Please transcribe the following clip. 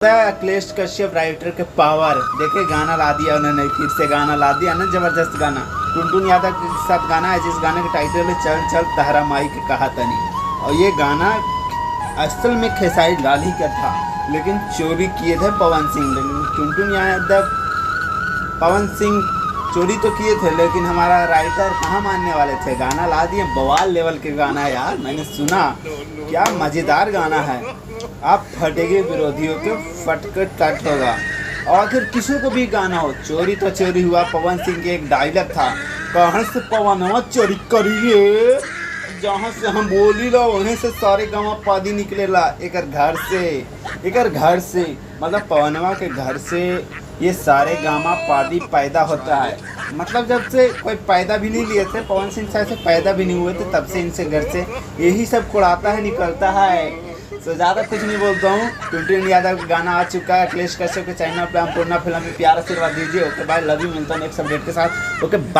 Akhilesh Kashyap writer के power देखे, गाना ला दिया उन्होंने, फिर से गाना ला दिया ना, जबरदस्त गाना। टुनटुन यादव के साथ गाना है जिस गाने का टाइटल है चल चल तहरा माई के कहा तनी। और ये गाना असल में खेसारी लाल ही का था, लेकिन चोरी किए थे पवन सिंह। लेकिन टुनटुन यादव पवन सिंह चोरी तो किए थे, लेकिन हमारा राइटर कहाँ मानने वाले थे, गाना ला दिए। बवाल लेवल के गाना है यार, मैंने सुना, क्या मज़ेदार गाना है। आप फटेंगे विरोधियों के फटकर तट होगा। और फिर किसी को भी गाना हो, चोरी तो चोरी हुआ। पवन सिंह के एक डायलॉग था, कहाँ से पवनवा चोरी करिए, जहाँ से हम बोली ला वहीं से सारे गाँव पादी निकलेला। एक घर से मतलब पवनवा के घर से ये सारे गामा पादी पैदा होता है। मतलब जब से कोई पैदा भी नहीं लिए थे, पवन सिंह शायद से पैदा भी नहीं हुए थे, तब से इनसे घर से यही सब कुड़ाता है, निकलता है। तो ज़्यादा कुछ नहीं बोलता हूँ। टुनटुन यादव का गाना आ चुका है अखिलेश कश्यप के चैनल पे। हम पूर्णा फिल्म में प्यार आशीर्वाद दीजिए। Okay bye, love you. मिलता हूँ नेक्स्ट अपडेट के साथ। Okay bye.